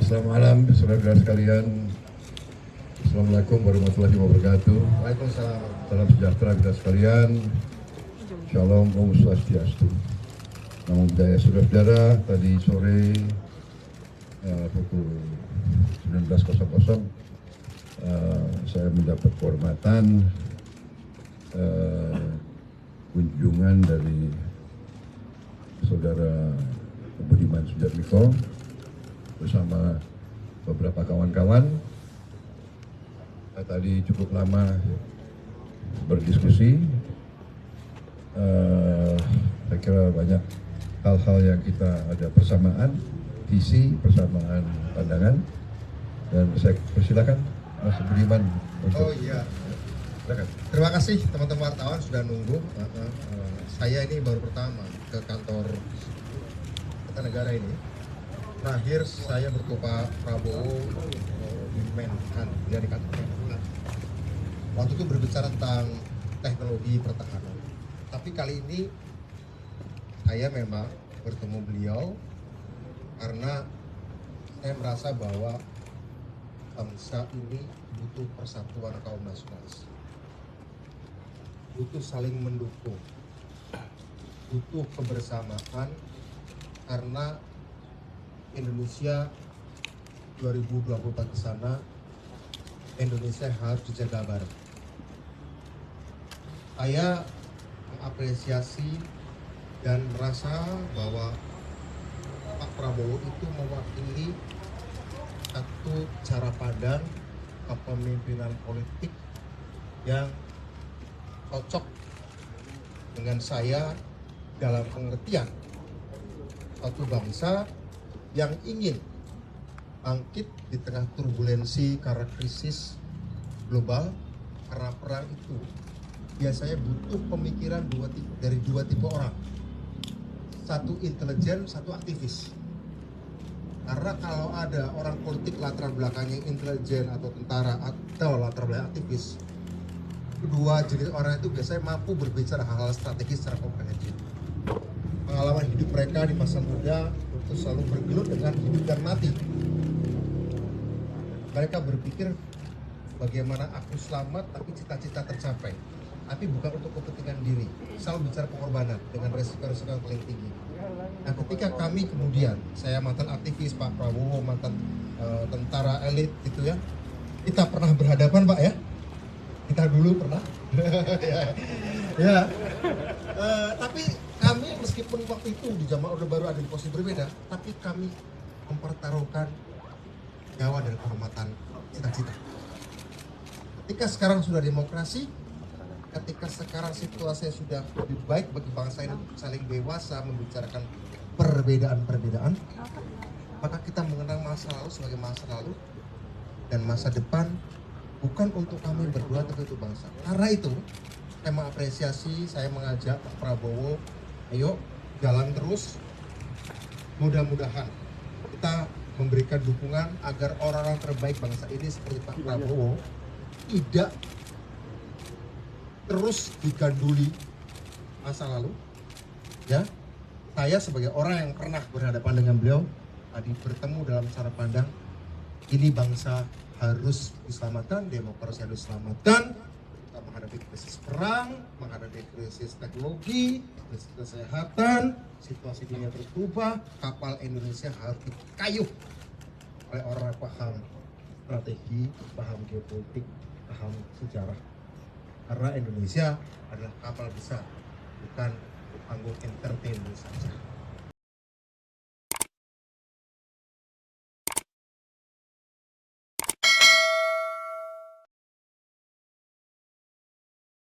Selamat malam, saudara sekalian. Assalamualaikum warahmatullahi wabarakatuh. Waalaikumsalam. Salam sejahtera kita sekalian. Shalom, Om Swastiastu. Namo Buddhaya, saudara-saudara. Tadi sore pukul 19.00 saya mendapat kehormatan kunjungan dari saudara Budiman Sujatmiko bersama beberapa kawan-kawan. Tadi cukup lama berdiskusi. Saya kira banyak hal-hal yang kita ada persamaan visi, persamaan pandangan, dan saya persilakan Mas Budiman untuk. Oh iya. Silakan. Terima kasih teman-teman wartawan sudah nunggu. Saya ini baru pertama ke kantor Kertanegara ini. Terakhir saya bertemu Pak Prabowo di Menhan, dia di kantor Menhan. Waktu itu berbicara tentang teknologi pertahanan. Tapi kali ini saya memang bertemu beliau karena saya merasa bahwa bangsa ini butuh persatuan kaum nasionalis, butuh saling mendukung, butuh kebersamaan, karena Indonesia 2024 ke sana, Indonesia harus dijaga bareng. Saya mengapresiasi dan merasa bahwa Pak Prabowo itu mewakili satu cara pandang kepemimpinan politik yang cocok dengan saya dalam pengertian satu bangsa yang ingin bangkit di tengah turbulensi karena krisis global, karena perang itu biasanya butuh pemikiran dari dua tipe orang, satu intelijen, satu aktivis. Karena kalau ada orang politik latar belakangnya intelijen atau tentara atau latar belakang aktivis, kedua jenis orang itu biasanya mampu berbicara hal-hal strategis secara komprehensif. Pengalaman hidup mereka di masa muda itu selalu bergelut dengan hidup dan mati. Mereka berpikir bagaimana aku selamat tapi cita-cita tercapai, tapi bukan untuk kepentingan diri. Selalu bicara pengorbanan dengan resiko-resiko yang paling tinggi. Nah, ketika kami kemudian, saya mantan aktivis, Pak Prabowo mantan tentara elit gitu ya, kita pernah berhadapan Pak ya, kita dulu pernah. ya. Tapi kami meskipun waktu itu di zaman Orde Baru ada di posisi berbeda, tapi kami mempertaruhkan nyawa dan kehormatan cita-cita. Ketika sekarang sudah demokrasi, ketika sekarang situasinya sudah lebih baik bagi bangsa ini untuk saling dewasa membicarakan perbedaan-perbedaan, maka kita mengenang masa lalu sebagai masa lalu dan masa depan bukan untuk kami berdua tapi untuk bangsa. Karena itu saya mengapresiasi, saya mengajak Pak Prabowo, ayo jalan terus, mudah-mudahan kita memberikan dukungan agar orang-orang terbaik bangsa ini seperti Pak Prabowo tidak terus diganduli masa lalu. Ya, saya sebagai orang yang pernah berhadapan dengan beliau tadi bertemu dalam cara pandang ini bangsa harus diselamatkan, demokrasi harus diselamatkan. Kita menghadapi krisis perang, menghadapi krisis teknologi, krisis kesehatan, situasi dunia berubah, kapal Indonesia harus dikayuh oleh orang yang paham strategi, paham geopolitik, paham sejarah. Karena Indonesia adalah kapal besar, bukan panggung entertainment saja.